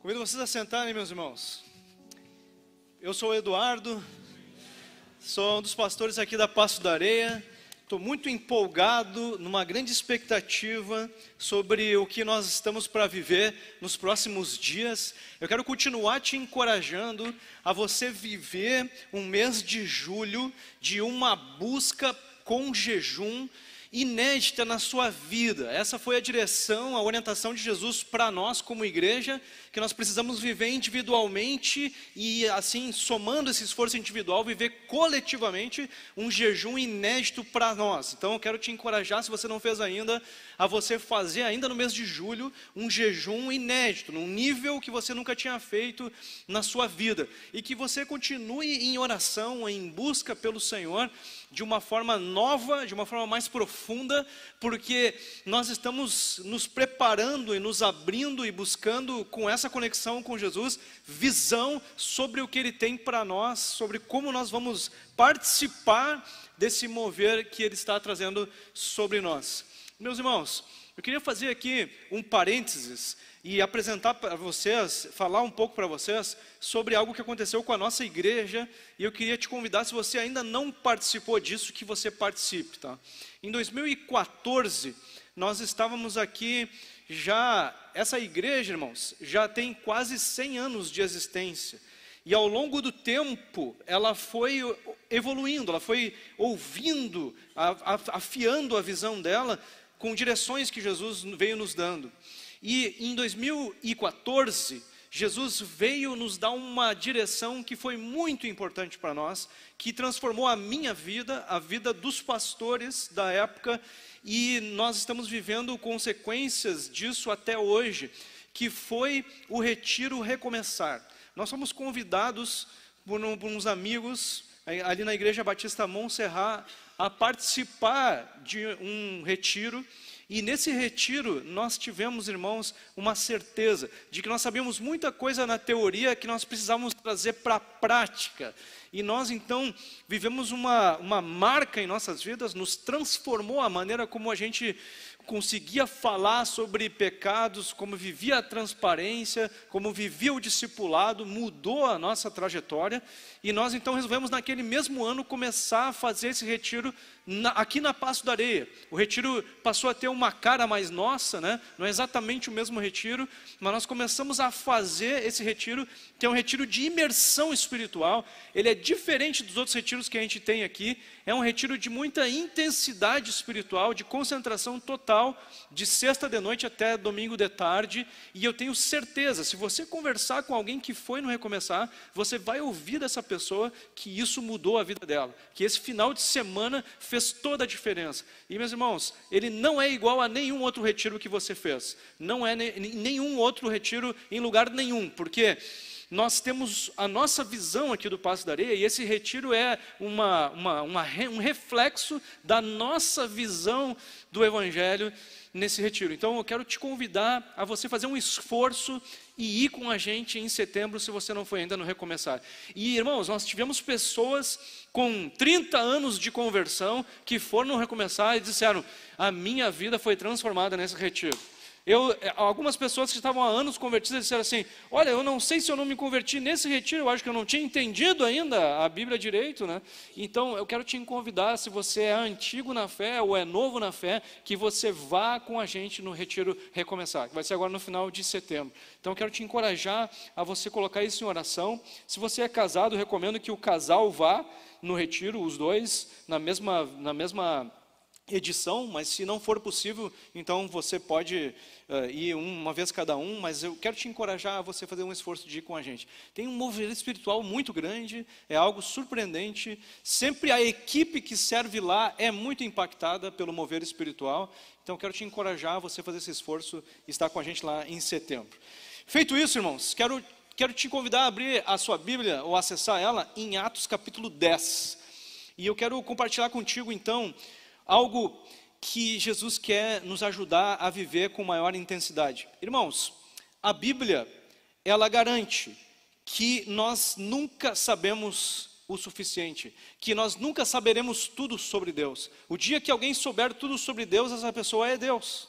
Convido vocês a sentarem, meus irmãos. Eu sou o Eduardo, sou um dos pastores aqui da Passo da Areia. Estou muito empolgado, numa grande expectativa sobre o que nós estamos para viver nos próximos dias. Eu quero continuar te encorajando a você viver um mês de julho de uma busca com jejum inédita na sua vida. Essa foi a direção, a orientação de Jesus para nós como igreja, que nós precisamos viver individualmente e assim, somando esse esforço individual, viver coletivamente um jejum inédito para nós. Então eu quero te encorajar, se você não fez ainda, a você fazer ainda no mês de julho um jejum inédito, num nível que você nunca tinha feito na sua vida, e que você continue em oração, em busca pelo Senhor, de uma forma nova, de uma forma mais profunda, porque nós estamos nos preparando e nos abrindo e buscando, com essa conexão com Jesus, visão sobre o que Ele tem para nós, sobre como nós vamos participar desse mover que Ele está trazendo sobre nós. Meus irmãos, eu queria fazer aqui um parênteses e apresentar para vocês, falar um pouco para vocês sobre algo que aconteceu com a nossa igreja, e eu queria te convidar, se você ainda não participou disso, que você participe, tá? Em 2014, nós estávamos aqui já, essa igreja, irmãos, já tem quase 100 anos de existência, e ao longo do tempo, ela foi evoluindo, ela foi ouvindo, afiando a visão dela, com direções que Jesus veio nos dando. E em 2014, Jesus veio nos dar uma direção que foi muito importante para nós, que transformou a minha vida, a vida dos pastores da época, e nós estamos vivendo consequências disso até hoje, que foi o Retiro Recomeçar. Nós fomos convidados por uns amigos ali na Igreja Batista Montserrat a participar de um retiro. E nesse retiro nós tivemos, irmãos, uma certeza de que nós sabíamos muita coisa na teoria que nós precisávamos trazer para a prática. E nós então vivemos uma marca em nossas vidas, nos transformou a maneira como a gente conseguia falar sobre pecados, como vivia a transparência, como vivia o discipulado, mudou a nossa trajetória. E nós então resolvemos naquele mesmo ano começar a fazer esse retiro aqui na Passo da Areia. O retiro passou a ter uma cara mais nossa, né? Não é exatamente o mesmo retiro, mas nós começamos a fazer esse retiro, que é um retiro de imersão espiritual. Ele é diferente dos outros retiros que a gente tem aqui, é um retiro de muita intensidade espiritual, de concentração total, de sexta de noite até domingo de tarde, e eu tenho certeza, se você conversar com alguém que foi no Recomeçar, você vai ouvir dessa pessoa que isso mudou a vida dela, que esse final de semana fez toda a diferença. E meus irmãos, ele não é igual a nenhum outro retiro que você fez, não é nenhum outro retiro em lugar nenhum, porque nós temos a nossa visão aqui do Passo da Areia, e esse retiro é um reflexo da nossa visão do Evangelho nesse retiro. Então eu quero te convidar a você fazer um esforço e ir com a gente em setembro, se você não foi ainda no Recomeçar. E irmãos, nós tivemos pessoas com 30 anos de conversão que foram no Recomeçar e disseram: a minha vida foi transformada nesse retiro. Algumas pessoas que estavam há anos convertidas disseram assim: olha, eu não sei se eu não me converti nesse retiro, eu acho que eu não tinha entendido ainda a Bíblia direito, né? Então eu quero te convidar, se você é antigo na fé ou é novo na fé, que você vá com a gente no Retiro Recomeçar, que vai ser agora no final de setembro. Então eu quero te encorajar a você colocar isso em oração. Se você é casado, eu recomendo que o casal vá no retiro, os dois, na mesma edição, mas se não for possível, então você pode ir uma vez cada um, mas eu quero te encorajar a você fazer um esforço de ir com a gente. Tem um movimento espiritual muito grande, é algo surpreendente, sempre a equipe que serve lá é muito impactada pelo mover espiritual, então eu quero te encorajar a você fazer esse esforço e estar com a gente lá em setembro. Feito isso, irmãos, quero te convidar a abrir a sua Bíblia, ou acessar ela, em Atos capítulo 10, e eu quero compartilhar contigo então algo que Jesus quer nos ajudar a viver com maior intensidade. Irmãos, a Bíblia, ela garante que nós nunca sabemos o suficiente, que nós nunca saberemos tudo sobre Deus. O dia que alguém souber tudo sobre Deus, essa pessoa é Deus.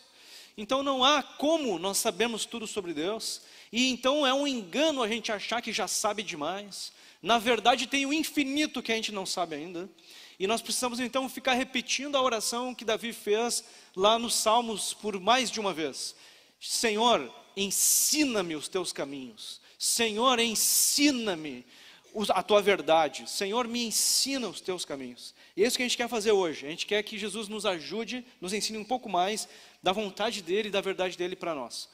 Então não há como nós sabermos tudo sobre Deus, E então é um engano a gente achar que já sabe demais. Na verdade tem o infinito que a gente não sabe ainda. E nós precisamos então ficar repetindo a oração que Davi fez lá nos Salmos por mais de uma vez. Senhor, ensina-me os teus caminhos. Senhor, ensina-me a tua verdade. Senhor, me ensina os teus caminhos. E é isso que a gente quer fazer hoje. A gente quer que Jesus nos ajude, nos ensine um pouco mais da vontade dele e da verdade dele para nós.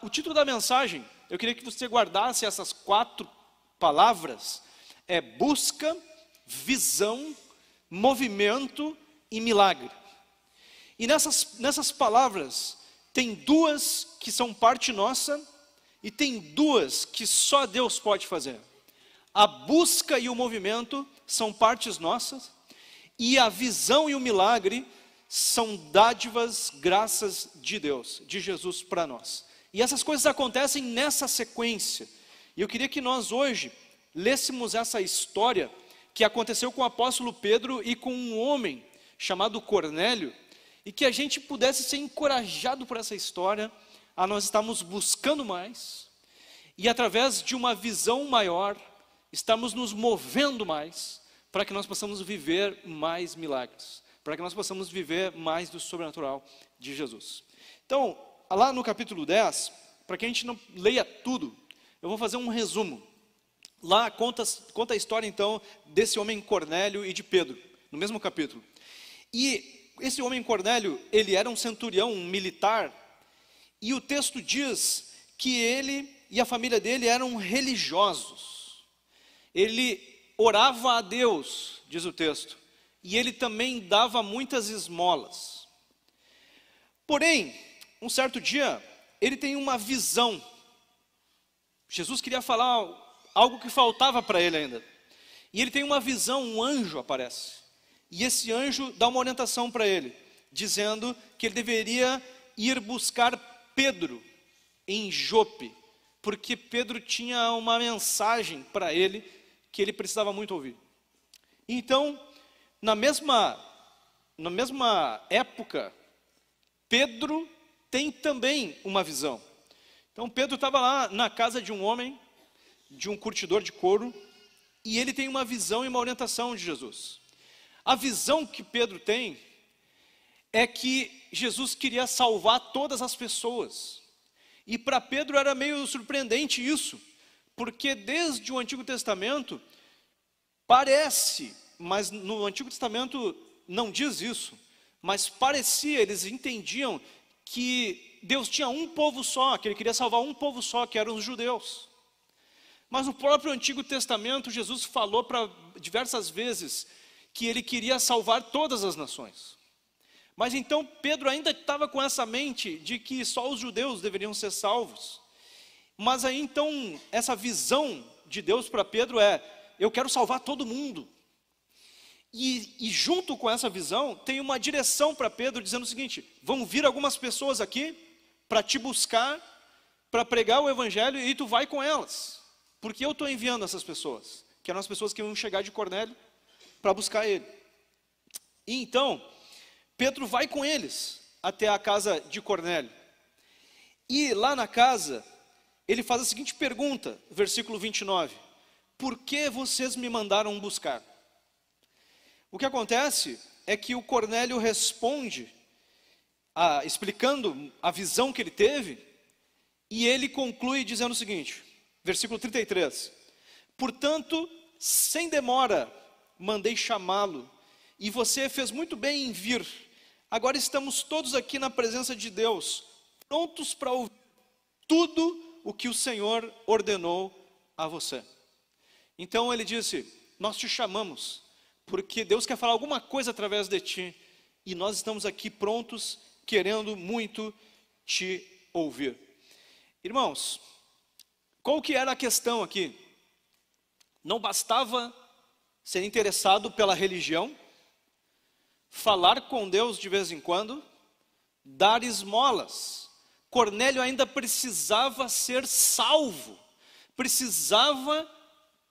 O título da mensagem, eu queria que você guardasse essas 4 palavras. É busca, visão, movimento e milagre. E nessas palavras, tem 2 que são parte nossa e tem 2 que só Deus pode fazer. A busca e o movimento são partes nossas e a visão e o milagre são dádivas, graças de Deus, de Jesus para nós. E essas coisas acontecem nessa sequência. E eu queria que nós hoje lêssemos essa história que aconteceu com o apóstolo Pedro e com um homem chamado Cornélio, e que a gente pudesse ser encorajado por essa história, a nós estarmos buscando mais, e através de uma visão maior, estamos nos movendo mais, para que nós possamos viver mais milagres, para que nós possamos viver mais do sobrenatural de Jesus. Então, lá no capítulo 10, para que a gente não leia tudo, eu vou fazer um resumo. Lá conta a história então desse homem Cornélio e de Pedro, no mesmo capítulo. E esse homem Cornélio, ele era um centurião, um militar, e o texto diz que ele e a família dele eram religiosos. Ele orava a Deus, diz o texto, e ele também dava muitas esmolas. Porém, um certo dia, ele tem uma visão. Jesus queria falar algo que faltava para ele ainda. E ele tem uma visão, um anjo aparece. E esse anjo dá uma orientação para ele, dizendo que ele deveria ir buscar Pedro em Jope, porque Pedro tinha uma mensagem para ele que ele precisava muito ouvir. Então, na mesma época, Pedro tem também uma visão. Então Pedro estava lá na casa de um homem, de um curtidor de couro, e ele tem uma visão e uma orientação de Jesus. A visão que Pedro tem é que Jesus queria salvar todas as pessoas. E para Pedro era meio surpreendente isso, porque desde o Antigo Testamento, parece, mas no Antigo Testamento não diz isso, mas parecia, eles entendiam que Deus tinha um povo só, que ele queria salvar um povo só, que eram os judeus. Mas no próprio Antigo Testamento, Jesus falou diversas vezes que ele queria salvar todas as nações. Mas então Pedro ainda estava com essa mente de que só os judeus deveriam ser salvos. Mas aí então, essa visão de Deus para Pedro é: eu quero salvar todo mundo. E junto com essa visão, tem uma direção para Pedro dizendo o seguinte: vão vir algumas pessoas aqui para te buscar, para pregar o evangelho, e tu vai com elas. Porque eu estou enviando essas pessoas, que eram as pessoas que iam chegar de Cornélio para buscar ele. E então, Pedro vai com eles até a casa de Cornélio. E lá na casa, ele faz a seguinte pergunta, versículo 29. Por que vocês me mandaram buscar? O que acontece é que o Cornélio responde, explicando a visão que ele teve, e ele conclui dizendo o seguinte, versículo 33. Portanto, sem demora, mandei chamá-lo, e você fez muito bem em vir. Agora estamos todos aqui na presença de Deus, prontos para ouvir tudo o que o Senhor ordenou a você. Então ele disse: nós te chamamos, porque Deus quer falar alguma coisa através de ti, e nós estamos aqui prontos, querendo muito te ouvir. Irmãos, qual que era a questão aqui? Não bastava ser interessado pela religião, falar com Deus de vez em quando, dar esmolas. Cornélio ainda precisava ser salvo, precisava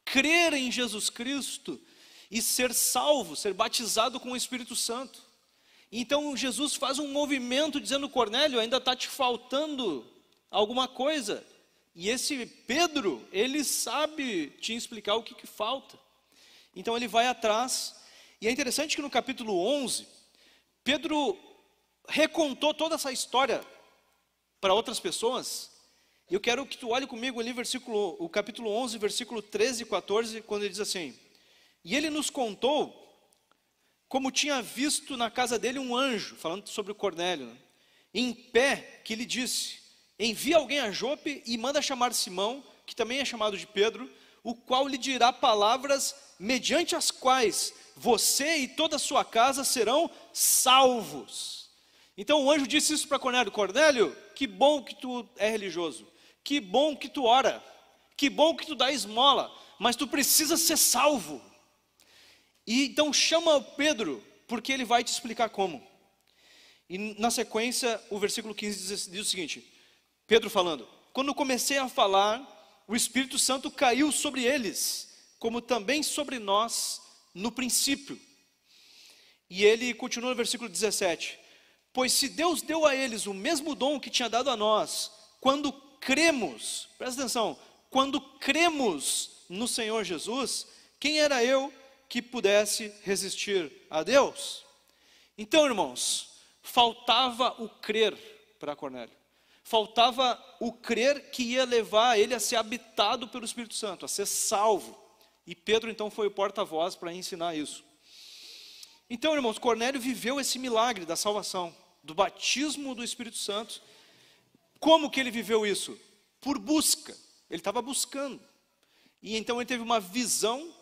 crer em Jesus Cristo e ser salvo, ser batizado com o Espírito Santo. Então Jesus faz um movimento dizendo: Cornélio, ainda está te faltando alguma coisa, E esse Pedro, ele sabe te explicar o que falta. Então ele vai atrás. E é interessante que no capítulo 11, Pedro recontou toda essa história para outras pessoas. E eu quero que tu olhe comigo ali o capítulo 11, versículo 13 e 14, quando ele diz assim: e ele nos contou como tinha visto na casa dele um anjo, falando sobre o Cornélio, né, em pé, que lhe disse: envia alguém a Jope e manda chamar Simão, que também é chamado de Pedro, o qual lhe dirá palavras mediante as quais você e toda a sua casa serão salvos. Então o anjo disse isso para Cornélio: Cornélio, que bom que tu é religioso, que bom que tu ora, que bom que tu dá esmola, mas tu precisa ser salvo. E então chama Pedro, porque ele vai te explicar como. E na sequência, o versículo 15 diz o seguinte: Pedro falando: quando comecei a falar, o Espírito Santo caiu sobre eles, como também sobre nós no princípio. E ele continua no versículo 17: pois se Deus deu a eles o mesmo dom que tinha dado a nós, quando cremos, presta atenção, quando cremos no Senhor Jesus, quem era eu que pudesse resistir a Deus? Então, irmãos, faltava o crer para Cornélio. Faltava o crer que ia levar ele a ser habitado pelo Espírito Santo, a ser salvo. E Pedro então foi o porta-voz para ensinar isso. Então, irmãos, Cornélio viveu esse milagre da salvação, do batismo do Espírito Santo. Como que ele viveu isso? Por busca. Ele estava buscando. E então ele teve uma visão,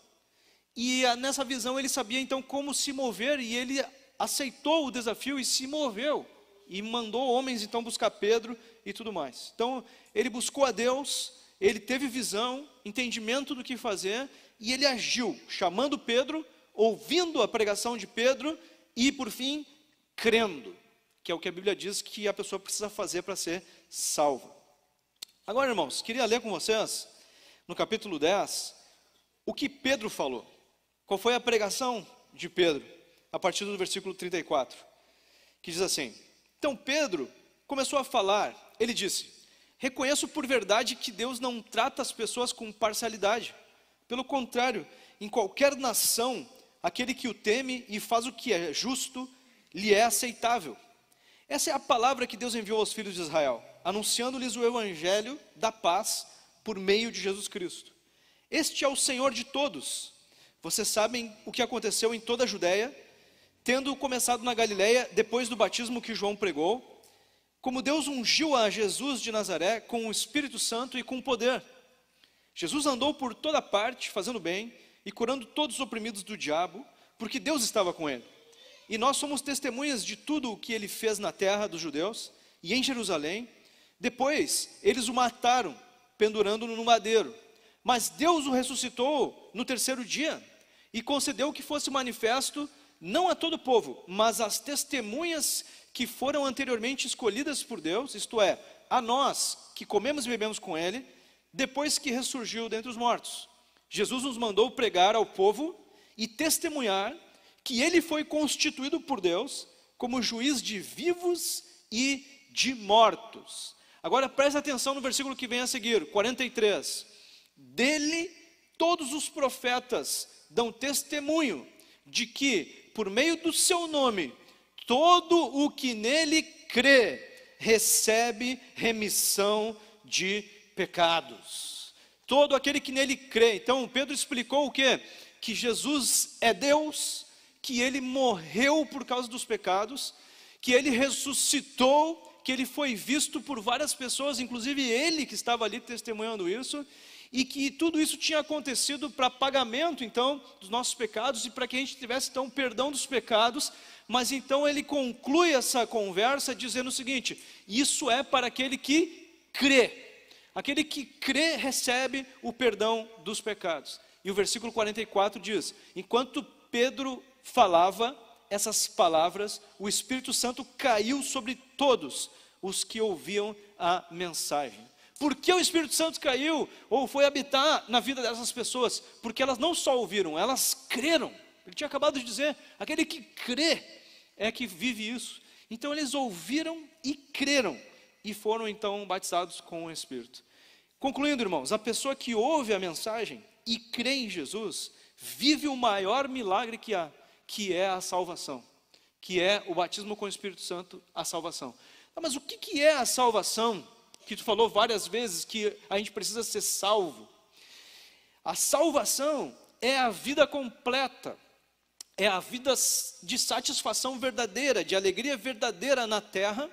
e nessa visão ele sabia então como se mover, e ele aceitou o desafio e se moveu. E mandou homens então buscar Pedro e tudo mais. Então ele buscou a Deus, ele teve visão, entendimento do que fazer, e ele agiu, chamando Pedro, ouvindo a pregação de Pedro e por fim, crendo, que é o que a Bíblia diz que a pessoa precisa fazer para ser salva. Agora, irmãos, queria ler com vocês, no capítulo 10, o que Pedro falou. Qual foi a pregação de Pedro, a partir do versículo 34, que diz assim: então Pedro começou a falar, ele disse: reconheço por verdade que Deus não trata as pessoas com parcialidade. Pelo contrário, em qualquer nação, aquele que o teme e faz o que é justo, lhe é aceitável. Essa é a palavra que Deus enviou aos filhos de Israel, anunciando-lhes o evangelho da paz por meio de Jesus Cristo. Este é o Senhor de todos. Vocês sabem o que aconteceu em toda a Judéia, tendo começado na Galileia, depois do batismo que João pregou, como Deus ungiu a Jesus de Nazaré com o Espírito Santo e com poder. Jesus andou por toda parte, fazendo bem e curando todos os oprimidos do diabo, porque Deus estava com ele. E nós somos testemunhas de tudo o que ele fez na terra dos judeus e em Jerusalém. Depois, eles o mataram, pendurando-no no madeiro. Mas Deus o ressuscitou no terceiro dia e concedeu que fosse manifesto não a todo o povo, mas às testemunhas que foram anteriormente escolhidas por Deus, isto é, a nós que comemos e bebemos com ele, depois que ressurgiu dentre os mortos. Jesus nos mandou pregar ao povo e testemunhar que ele foi constituído por Deus como juiz de vivos e de mortos. Agora preste atenção no versículo que vem a seguir, 43. Dele todos os profetas dão testemunho de que, por meio do seu nome, todo o que nele crê recebe remissão de pecados. Todo aquele que nele crê. Então Pedro explicou o quê? Que Jesus é Deus, que ele morreu por causa dos pecados, que ele ressuscitou, que ele foi visto por várias pessoas, inclusive ele que estava ali testemunhando isso, e que tudo isso tinha acontecido para pagamento então dos nossos pecados e para que a gente tivesse então perdão dos pecados. Mas então ele conclui essa conversa dizendo o seguinte: isso é para aquele que crê. Aquele que crê recebe o perdão dos pecados. E o versículo 44 diz: enquanto Pedro falava essas palavras, o Espírito Santo caiu sobre todos os que ouviam a mensagem. Por que o Espírito Santo caiu ou foi habitar na vida dessas pessoas? Porque elas não só ouviram, elas creram. Ele tinha acabado de dizer, aquele que crê é que vive isso. Então eles ouviram e creram e foram então batizados com o Espírito. Concluindo, irmãos, a pessoa que ouve a mensagem e crê em Jesus, vive o maior milagre que há, que é a salvação, que é o batismo com o Espírito Santo, a salvação. Mas o que é a salvação? Que tu falou várias vezes que a gente precisa ser salvo. A salvação é a vida completa, é a vida de satisfação verdadeira, de alegria verdadeira na terra,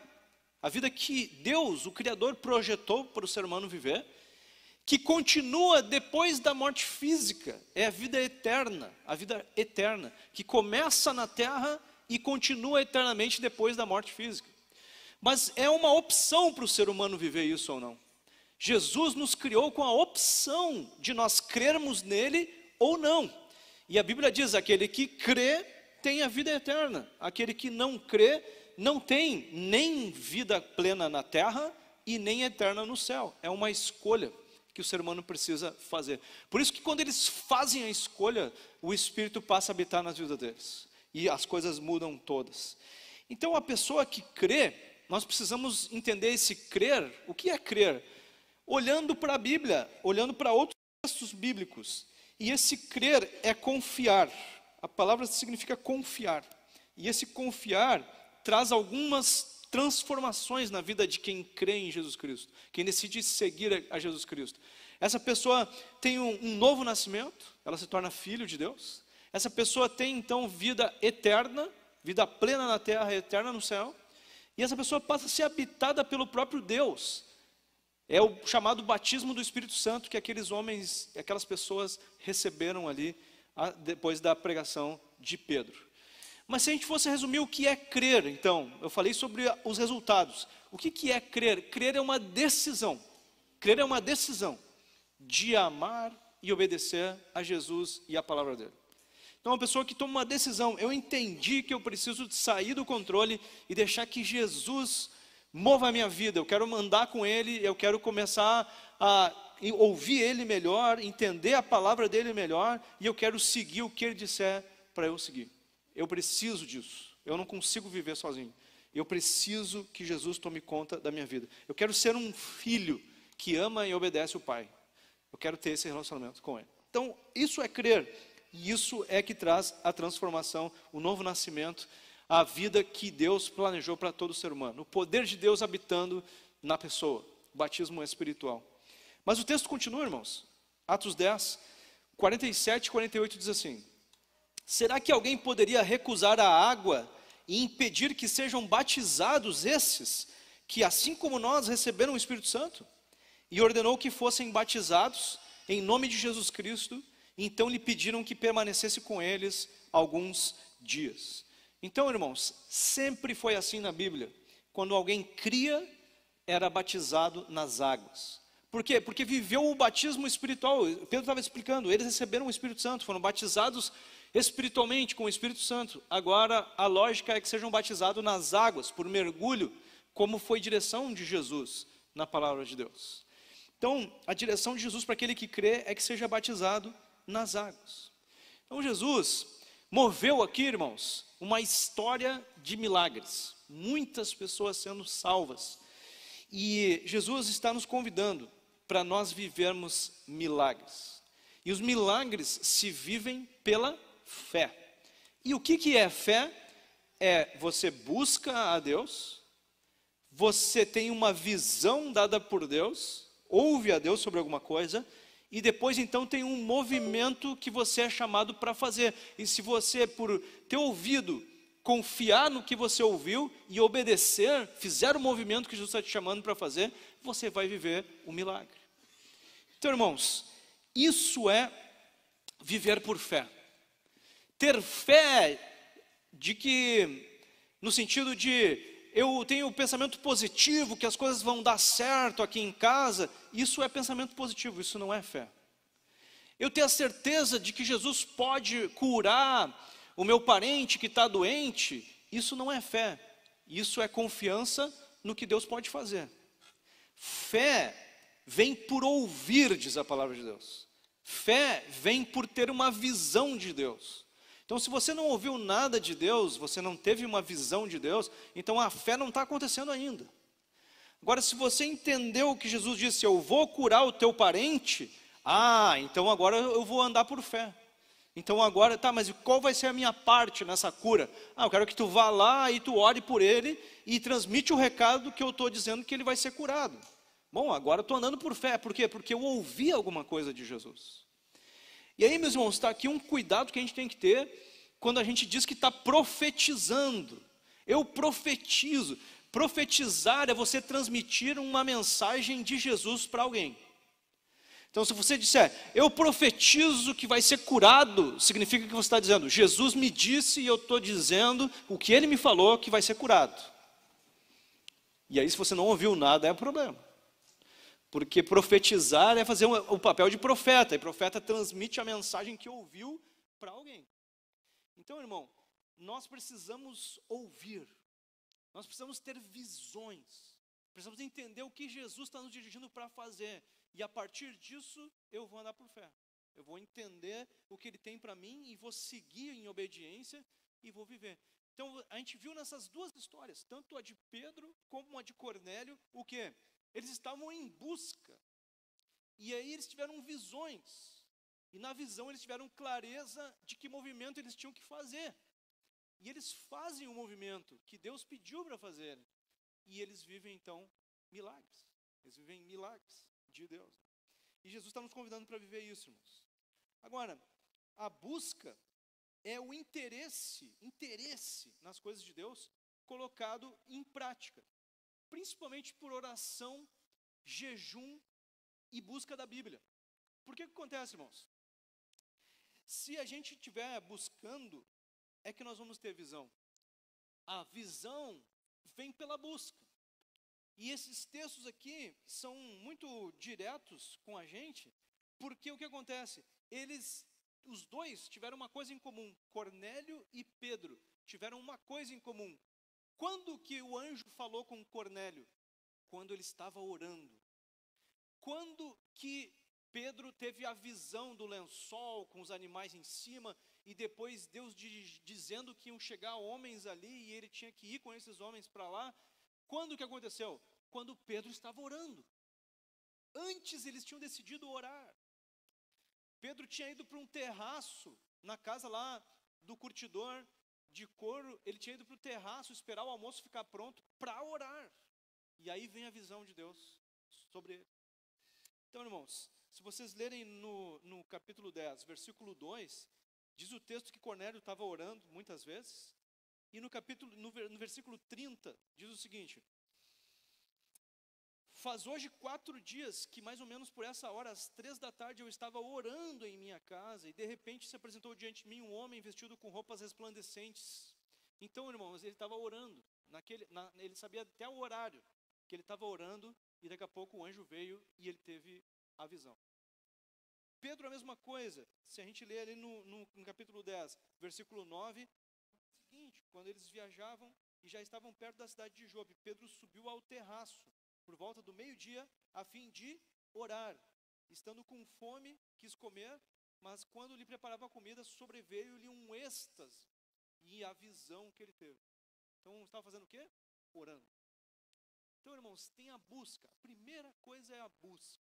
a vida que Deus, o Criador, projetou para o ser humano viver, que continua depois da morte física, é a vida eterna, que começa na terra e continua eternamente depois da morte física. Mas é uma opção para o ser humano viver isso ou não. Jesus nos criou com a opção de nós crermos nele ou não. E a Bíblia diz, aquele que crê tem a vida eterna, aquele que não crê não tem nem vida plena na terra e nem eterna no céu. É uma escolha que o ser humano precisa fazer. Por isso que quando eles fazem a escolha, o Espírito passa a habitar nas vidas deles. E as coisas mudam todas. Então a pessoa que crê, nós precisamos entender esse crer. O que é crer? Olhando para a Bíblia, olhando para outros textos bíblicos. E esse crer é confiar. A palavra significa confiar. E esse confiar traz algumas transformações na vida de quem crê em Jesus Cristo, quem decide seguir a Jesus Cristo. Essa pessoa tem um novo nascimento, ela se torna filho de Deus. Essa pessoa tem então vida eterna, vida plena na terra, eterna no céu. E essa pessoa passa a ser habitada pelo próprio Deus. É o chamado batismo do Espírito Santo que aqueles homens, aquelas pessoas receberam ali depois da pregação de Pedro. Mas se a gente fosse resumir o que é crer, então, eu falei sobre os resultados. O que é crer? Crer é uma decisão. Crer é uma decisão de amar e obedecer a Jesus e a palavra dele. Então, uma pessoa que toma uma decisão, eu entendi que eu preciso sair do controle e deixar que Jesus mova a minha vida. Eu quero andar com ele, eu quero começar a ouvir ele melhor, entender a palavra dele melhor, e eu quero seguir o que ele disser para eu seguir. Eu preciso disso, eu não consigo viver sozinho. Eu preciso que Jesus tome conta da minha vida. Eu quero ser um filho que ama e obedece o Pai. Eu quero ter esse relacionamento com ele. Então, isso é crer. E isso é que traz a transformação, o novo nascimento, a vida que Deus planejou para todo ser humano. O poder de Deus habitando na pessoa. O batismo espiritual. Mas o texto continua, irmãos. Atos 10, 47 e 48 diz assim: será que alguém poderia recusar a água e impedir que sejam batizados esses, que assim como nós receberam o Espírito Santo? E ordenou que fossem batizados em nome de Jesus Cristo. Então lhe pediram que permanecesse com eles alguns dias. Então, irmãos, sempre foi assim na Bíblia. Quando alguém cria, era batizado nas águas. Por quê? Porque viveu o batismo espiritual. Pedro estava explicando, eles receberam o Espírito Santo, foram batizados espiritualmente com o Espírito Santo. Agora a lógica é que sejam batizados nas águas, por mergulho, como foi direção de Jesus na palavra de Deus. Então, a direção de Jesus para aquele que crê é que seja batizado nas águas. Então Jesus moveu aqui, irmãos, uma história de milagres, muitas pessoas sendo salvas, e Jesus está nos convidando para nós vivermos milagres. E os milagres se vivem pela fé. E o que é fé? É você busca a Deus, você tem uma visão dada por Deus, ouve a Deus sobre alguma coisa, e depois então tem um movimento que você é chamado para fazer. E se você, por ter ouvido, confiar no que você ouviu e obedecer, fizer o movimento que Jesus está te chamando para fazer, você vai viver o milagre. Então, irmãos, isso é viver por fé. Ter fé de que, no sentido de, eu tenho o pensamento positivo, que as coisas vão dar certo aqui em casa, isso é pensamento positivo, isso não é fé. Eu tenho a certeza de que Jesus pode curar o meu parente que está doente, isso não é fé, isso é confiança no que Deus pode fazer. Fé vem por ouvir, diz a palavra de Deus. Fé vem por ter uma visão de Deus. Então, se você não ouviu nada de Deus, você não teve uma visão de Deus, então a fé não está acontecendo ainda. Agora, se você entendeu o que Jesus disse, eu vou curar o teu parente, então agora eu vou andar por fé. Então agora, tá, mas qual vai ser a minha parte nessa cura? Eu quero que tu vá lá e tu ore por ele e transmite o recado que eu estou dizendo que ele vai ser curado. Bom, agora eu estou andando por fé. Por quê? Porque eu ouvi alguma coisa de Jesus. E aí, meus irmãos, está aqui um cuidado que a gente tem que ter quando a gente diz que está profetizando. Eu profetizo. Profetizar é você transmitir uma mensagem de Jesus para alguém. Então, se você disser, eu profetizo que vai ser curado, significa que você está dizendo, Jesus me disse e eu estou dizendo o que ele me falou que vai ser curado. E aí, se você não ouviu nada, é um problema. Porque profetizar é fazer o papel de profeta, e profeta transmite a mensagem que ouviu para alguém. Então, irmão, nós precisamos ouvir, nós precisamos ter visões, precisamos entender o que Jesus está nos dirigindo para fazer. E a partir disso, eu vou andar por fé. Eu vou entender o que ele tem para mim e vou seguir em obediência e vou viver. Então, a gente viu nessas duas histórias, tanto a de Pedro como a de Cornélio, o quê? Eles estavam em busca. E aí eles tiveram visões. E na visão eles tiveram clareza de que movimento eles tinham que fazer. E eles fazem o movimento que Deus pediu para fazerem. E eles vivem, então, milagres. Eles vivem milagres de Deus. E Jesus está nos convidando para viver isso, irmãos. Agora, a busca é o interesse nas coisas de Deus colocado em prática, principalmente por oração, jejum e busca da Bíblia. Por que acontece, irmãos? Se a gente estiver buscando, é que nós vamos ter visão. A visão vem pela busca. E esses textos aqui são muito diretos com a gente, porque o que acontece? Os dois tiveram uma coisa em comum, Cornélio e Pedro tiveram uma coisa em comum. Quando que o anjo falou com Cornélio? Quando ele estava orando. Quando que Pedro teve a visão do lençol com os animais em cima, e depois Deus dizendo que iam chegar homens ali, e ele tinha que ir com esses homens para lá? Quando que aconteceu? Quando Pedro estava orando. Antes eles tinham decidido orar. Pedro tinha ido para um terraço, na casa lá do curtidor de couro, ele tinha ido para o terraço, esperar o almoço ficar pronto para orar. E aí vem a visão de Deus sobre ele. Então, irmãos, se vocês lerem no capítulo 10, versículo 2, diz o texto que Cornélio estava orando muitas vezes, e no versículo 30, diz o seguinte: faz hoje 4 dias que mais ou menos por essa hora, às 3 da tarde, eu estava orando em minha casa, e de repente se apresentou diante de mim um homem vestido com roupas resplandecentes. Então, irmãos, ele estava orando, ele sabia até o horário que ele estava orando, e daqui a pouco o anjo veio e ele teve a visão. Pedro, a mesma coisa, se a gente ler ali no capítulo 10, versículo 9, seguinte, quando eles viajavam e já estavam perto da cidade de Jope, Pedro subiu ao terraço, por volta do meio-dia, a fim de orar. Estando com fome, quis comer, mas quando lhe preparava a comida, sobreveio-lhe um êxtase e a visão que ele teve. Então, estava fazendo o quê? Orando. Então, irmãos, tem a busca. A primeira coisa é a busca.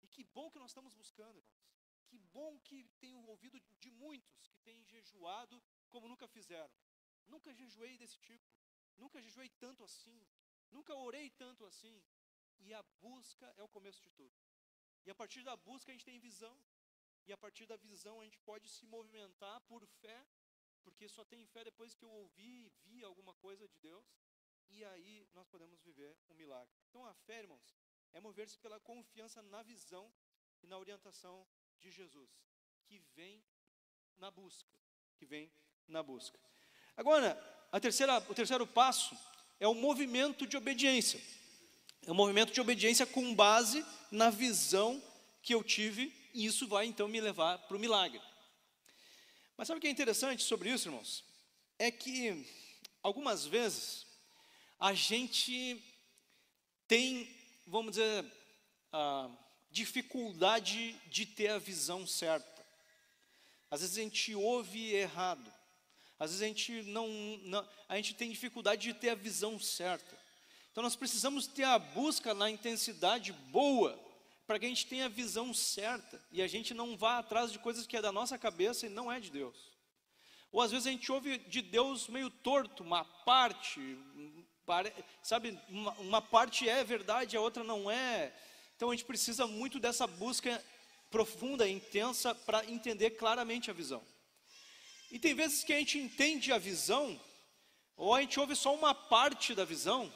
E que bom que nós estamos buscando, irmãos. Que bom que tenho ouvido de muitos que têm jejuado como nunca fizeram. Nunca jejuei desse tipo. Nunca jejuei tanto assim. Nunca orei tanto assim. E a busca é o começo de tudo. E a partir da busca a gente tem visão. E a partir da visão a gente pode se movimentar por fé, porque só tem fé depois que eu ouvi e vi alguma coisa de Deus. E aí nós podemos viver um milagre. Então a fé, irmãos, é mover-se pela confiança na visão e na orientação de Jesus, que vem na busca. Que vem na busca. Agora, o terceiro passo é o movimento de obediência. É um movimento de obediência com base na visão que eu tive, e isso vai então me levar para o milagre. Mas sabe o que é interessante sobre isso, irmãos? É que algumas vezes a gente tem, vamos dizer, dificuldade de ter a visão certa. Às vezes a gente ouve errado. Às vezes a gente tem dificuldade de ter a visão certa. Então nós precisamos ter a busca na intensidade boa, para que a gente tenha a visão certa, e a gente não vá atrás de coisas que é da nossa cabeça e não é de Deus. Ou às vezes a gente ouve de Deus meio torto, uma parte, sabe, uma parte é verdade, a outra não é. Então a gente precisa muito dessa busca profunda, intensa, para entender claramente a visão. E tem vezes que a gente entende a visão, ou a gente ouve só uma parte da visão,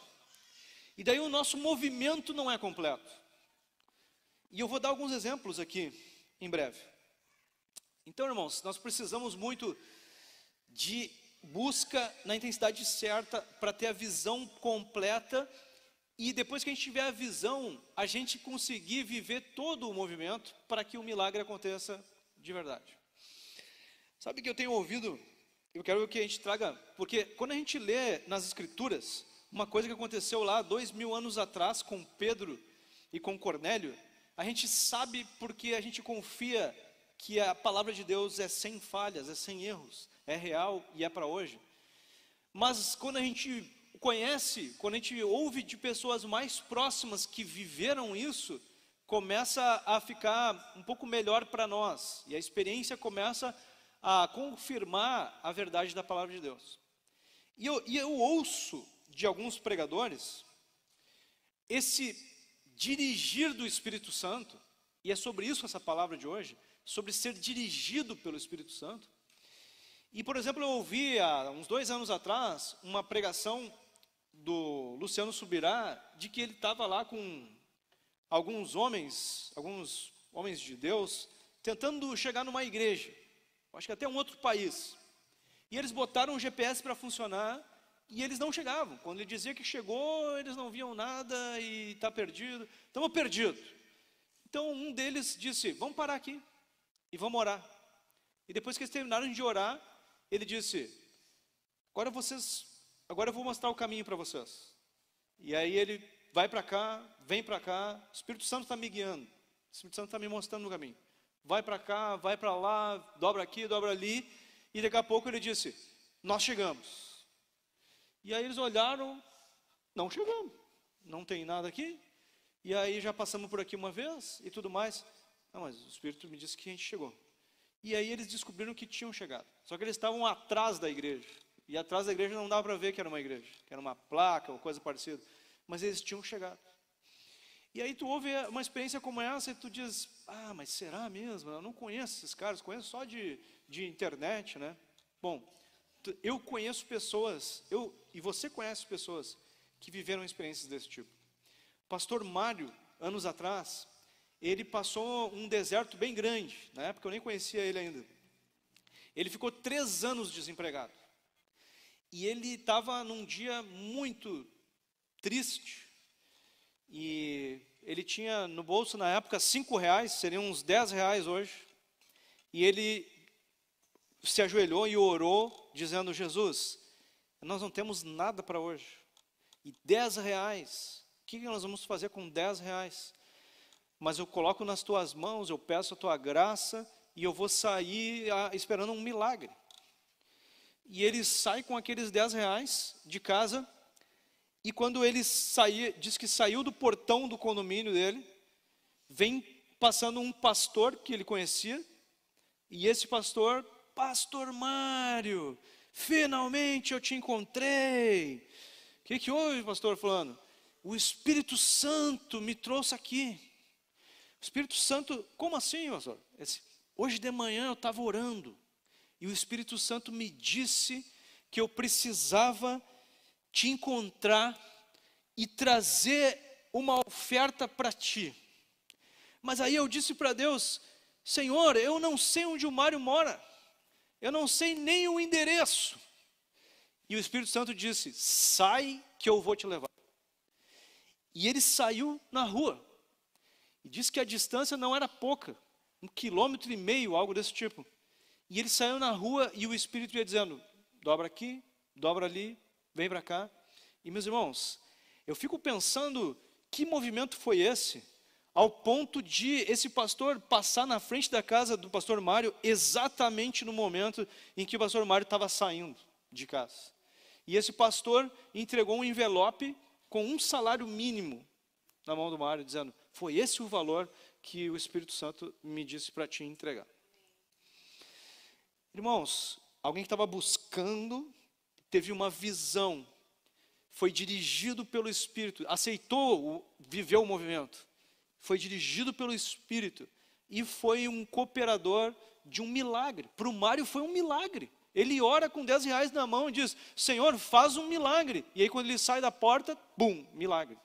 e daí o nosso movimento não é completo. E eu vou dar alguns exemplos aqui, em breve. Então, irmãos, nós precisamos muito de busca na intensidade certa, para ter a visão completa, e depois que a gente tiver a visão, a gente conseguir viver todo o movimento, para que o milagre aconteça de verdade. Sabe que eu tenho ouvido, eu quero que a gente traga, porque quando a gente lê nas Escrituras, uma coisa que aconteceu lá 2000 anos atrás com Pedro e com Cornélio, a gente sabe porque a gente confia que a palavra de Deus é sem falhas, é sem erros, é real e é para hoje. Mas quando a gente conhece, quando a gente ouve de pessoas mais próximas que viveram isso, começa a ficar um pouco melhor para nós, e a experiência começa a confirmar a verdade da palavra de Deus. E eu ouço de alguns pregadores esse dirigir do Espírito Santo, e é sobre isso essa palavra de hoje, sobre ser dirigido pelo Espírito Santo. E, por exemplo, eu ouvi há uns 2 anos atrás uma pregação do Luciano Subirá, de que ele estava lá com alguns homens de Deus, tentando chegar numa igreja, acho que até um outro país, e eles botaram o GPS para funcionar, e eles não chegavam. Quando ele dizia que chegou, eles não viam nada, e está perdido, estamos perdidos. Então um deles disse, vamos parar aqui, e vamos orar. E depois que eles terminaram de orar, ele disse, agora eu vou mostrar o caminho para vocês. E aí ele vai para cá, vem para cá, o Espírito Santo está me guiando, o Espírito Santo está me mostrando o caminho. Vai para cá, vai para lá, dobra aqui, dobra ali, e daqui a pouco ele disse, nós chegamos. E aí eles olharam, não chegamos, não tem nada aqui, e aí já passamos por aqui uma vez e tudo mais. Não, mas o Espírito me disse que a gente chegou. E aí eles descobriram que tinham chegado, só que eles estavam atrás da igreja, e atrás da igreja não dava para ver que era uma igreja, que era uma placa ou coisa parecida, mas eles tinham chegado. E aí tu ouve uma experiência como essa e tu diz, mas será mesmo? Eu não conheço esses caras, conheço só de internet, né? Bom, eu conheço pessoas, e você conhece pessoas que viveram experiências desse tipo. Pastor Mário, anos atrás, ele passou um deserto bem grande, na época eu nem conhecia ele ainda. Ele ficou 3 anos desempregado. E ele estava num dia muito triste, e ele tinha no bolso na época R$5, seriam uns R$10 hoje, e ele se ajoelhou e orou, dizendo, Jesus, nós não temos nada para hoje, e R$10, o que nós vamos fazer com R$10? Mas eu coloco nas tuas mãos, eu peço a tua graça, e eu vou sair esperando um milagre. E ele sai com aqueles R$10 de casa, e quando ele diz que saiu do portão do condomínio dele, vem passando um pastor que ele conhecia, e esse pastor, Pastor Mário, finalmente eu te encontrei. O que houve, pastor fulano? O Espírito Santo me trouxe aqui. O Espírito Santo, como assim, pastor? Hoje de manhã eu estava orando, e o Espírito Santo me disse que eu precisava te encontrar e trazer uma oferta para ti. Mas aí eu disse para Deus, Senhor, eu não sei onde o Mário mora, eu não sei nem o endereço. E o Espírito Santo disse, sai que eu vou te levar. E ele saiu na rua, e disse que a distância não era pouca, 1,5 km, algo desse tipo. E ele saiu na rua e o Espírito ia dizendo, dobra aqui, dobra ali, vem para cá. E meus irmãos, eu fico pensando, que movimento foi esse? Ao ponto de esse pastor passar na frente da casa do pastor Mário, exatamente no momento em que o pastor Mário estava saindo de casa. E esse pastor entregou um envelope com um salário mínimo na mão do Mário, dizendo, foi esse o valor que o Espírito Santo me disse para te entregar. Irmãos, alguém que estava buscando, teve uma visão, foi dirigido pelo Espírito, aceitou viver o movimento, foi dirigido pelo Espírito e foi um cooperador de um milagre. Para o Mário foi um milagre. Ele ora com 10 reais na mão e diz, Senhor, faz um milagre. E aí quando ele sai da porta, bum, milagre.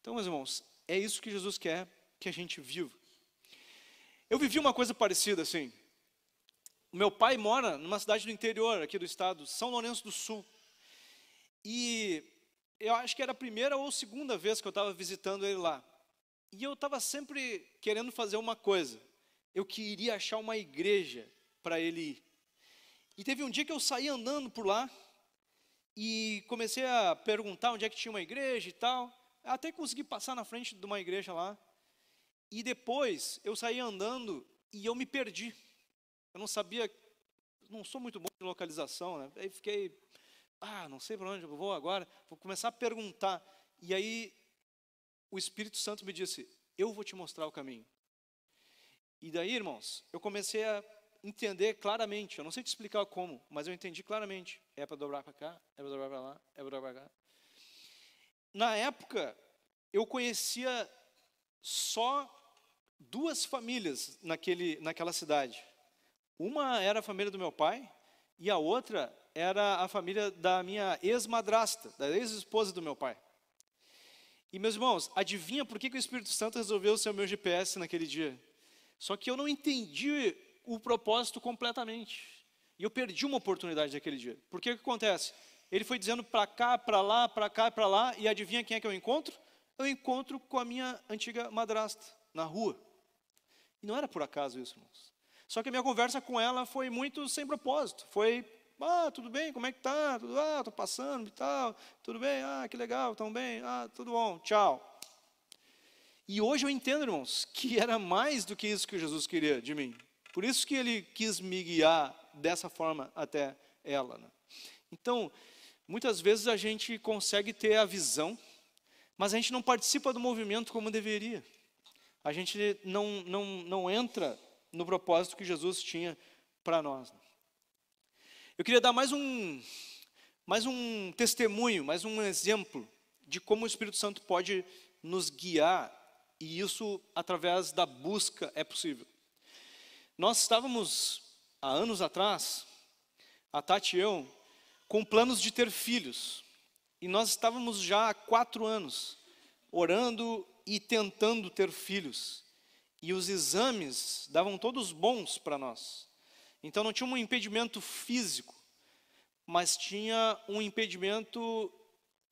Então, meus irmãos, é isso que Jesus quer que a gente viva. Eu vivi uma coisa parecida assim. O meu pai mora numa cidade do interior aqui do estado, São Lourenço do Sul. E eu acho que era a primeira ou segunda vez que eu estava visitando ele lá. E eu estava sempre querendo fazer uma coisa. Eu queria achar uma igreja para ele ir. E teve um dia que eu saí andando por lá e comecei a perguntar onde é que tinha uma igreja e tal. Até consegui passar na frente de uma igreja lá. E depois eu saí andando e eu me perdi. Eu não sabia, não sou muito bom de localização, né? Aí fiquei, não sei para onde eu vou agora, vou começar a perguntar. E aí o Espírito Santo me disse, eu vou te mostrar o caminho. E daí, irmãos, eu comecei a entender claramente, eu não sei te explicar como, mas eu entendi claramente. É para dobrar para cá, é para dobrar para lá, é para dobrar para cá. Na época, eu conhecia só 2 famílias naquela cidade. Uma era a família do meu pai e a outra era a família da minha ex-madrasta, da ex-esposa do meu pai. E, meus irmãos, adivinha por que o Espírito Santo resolveu ser o meu GPS naquele dia? Só que eu não entendi o propósito completamente. E eu perdi uma oportunidade naquele dia. Por que acontece? Ele foi dizendo para cá, para lá, para cá, para lá, e adivinha quem é que eu encontro? Eu encontro com a minha antiga madrasta, na rua. E não era por acaso isso, irmãos. Só que a minha conversa com ela foi muito sem propósito. Foi, tudo bem, como é que tá? Tô passando e tal, tudo bem, que legal, tão bem, tudo bom, tchau. E hoje eu entendo, irmãos, que era mais do que isso que Jesus queria de mim. Por isso que ele quis me guiar dessa forma até ela, né? Então, muitas vezes a gente consegue ter a visão, mas a gente não participa do movimento como deveria. A gente não entra no propósito que Jesus tinha para nós. Eu queria dar mais um testemunho, mais um exemplo de como o Espírito Santo pode nos guiar, e isso através da busca é possível. Nós estávamos, há anos atrás, a Tati e eu, com planos de ter filhos. E nós estávamos já há 4 anos orando e tentando ter filhos. E os exames davam todos bons para nós. Então não tinha um impedimento físico, mas tinha um impedimento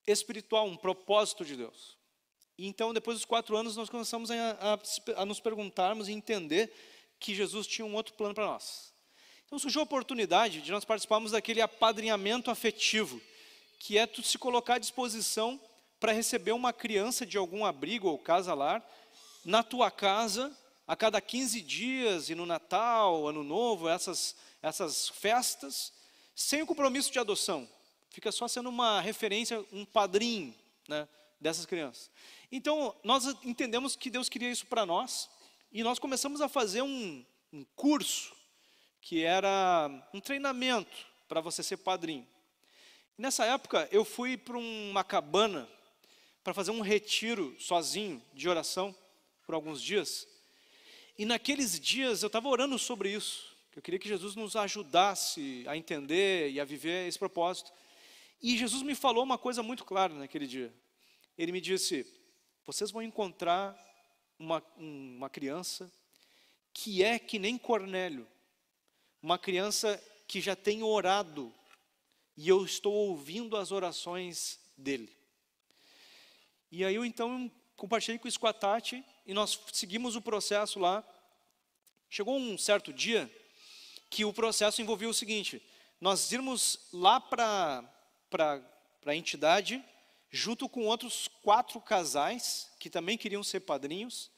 espiritual, um propósito de Deus. E então depois dos 4 anos nós começamos a nos perguntarmos e entender que Jesus tinha um outro plano para nós. Então surgiu a oportunidade de nós participarmos daquele apadrinhamento afetivo, que é tu se colocar à disposição para receber uma criança de algum abrigo ou casa lar na tua casa a cada 15 dias, e no Natal, Ano Novo, essas festas, sem o compromisso de adoção. Fica só sendo uma referência, um padrinho, né, dessas crianças. Então nós entendemos que Deus queria isso para nós, e nós começamos a fazer um curso, que era um treinamento para você ser padrinho. E nessa época eu fui para uma cabana para fazer um retiro sozinho de oração por alguns dias. E naqueles dias eu estava orando sobre isso. Eu queria que Jesus nos ajudasse a entender e a viver esse propósito. E Jesus me falou uma coisa muito clara naquele dia. Ele me disse, vocês vão encontrar uma criança que é que nem Cornélio. Uma criança que já tem orado, e eu estou ouvindo as orações dele. E aí eu então compartilhei com isso com a Tati, e nós seguimos o processo lá. Chegou um certo dia, que o processo envolvia o seguinte, nós irmos lá para a entidade, junto com outros 4 casais, que também queriam ser padrinhos,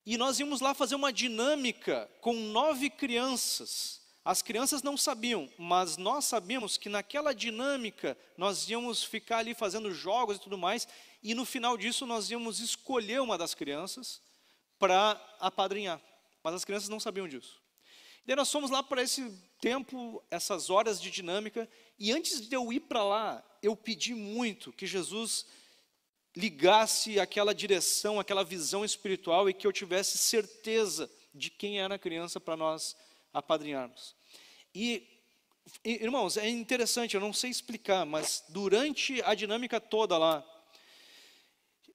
e nós íamos lá fazer uma dinâmica com 9 crianças, as crianças não sabiam, mas nós sabíamos que naquela dinâmica nós íamos ficar ali fazendo jogos e tudo mais, e no final disso nós íamos escolher uma das crianças para apadrinhar. Mas as crianças não sabiam disso. Daí nós fomos lá para esse tempo, essas horas de dinâmica, e antes de eu ir para lá, eu pedi muito que Jesus ligasse aquela direção, aquela visão espiritual, e que eu tivesse certeza de quem era a criança para nós apadrinharmos. E, irmãos, é interessante, eu não sei explicar, mas durante a dinâmica toda lá,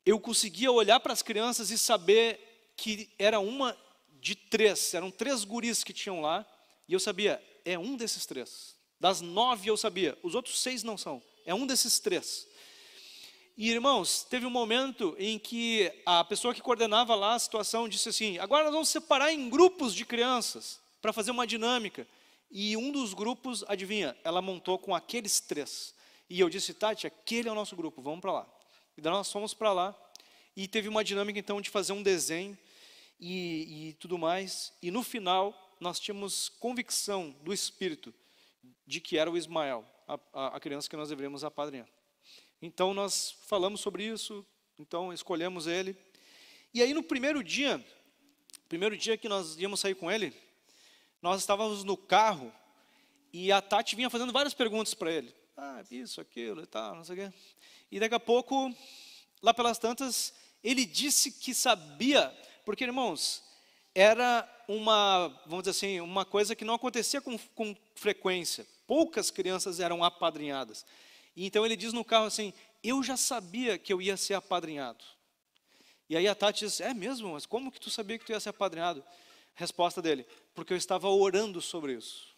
eu conseguia olhar para as crianças e saber que era uma de 3, eram 3 guris que tinham lá, e eu sabia, é um desses 3. Das 9 eu sabia, os outros 6 não são, é um desses 3. E, irmãos, teve um momento em que a pessoa que coordenava lá a situação disse assim, agora nós vamos separar em grupos de crianças, para fazer uma dinâmica. E um dos grupos, adivinha, ela montou com aqueles 3. E eu disse, Tati, aquele é o nosso grupo, vamos para lá. E daí nós fomos para lá, e teve uma dinâmica então de fazer um desenho, e tudo mais. E no final, nós tínhamos convicção do Espírito, de que era o Ismael, a criança que nós deveríamos apadrinhar. Então nós falamos sobre isso, então escolhemos ele. E aí no primeiro dia que nós íamos sair com ele, nós estávamos no carro e a Tati vinha fazendo várias perguntas para ele. Isso, aquilo e tal, não sei o quê. E daqui a pouco, lá pelas tantas, ele disse que sabia, porque, irmãos, era vamos dizer assim, uma coisa que não acontecia com frequência. Poucas crianças eram apadrinhadas. E então ele diz no carro assim, eu já sabia que eu ia ser apadrinhado. E aí a Tati diz, é mesmo? Mas como que tu sabia que tu ia ser apadrinhado? Resposta dele, porque eu estava orando sobre isso.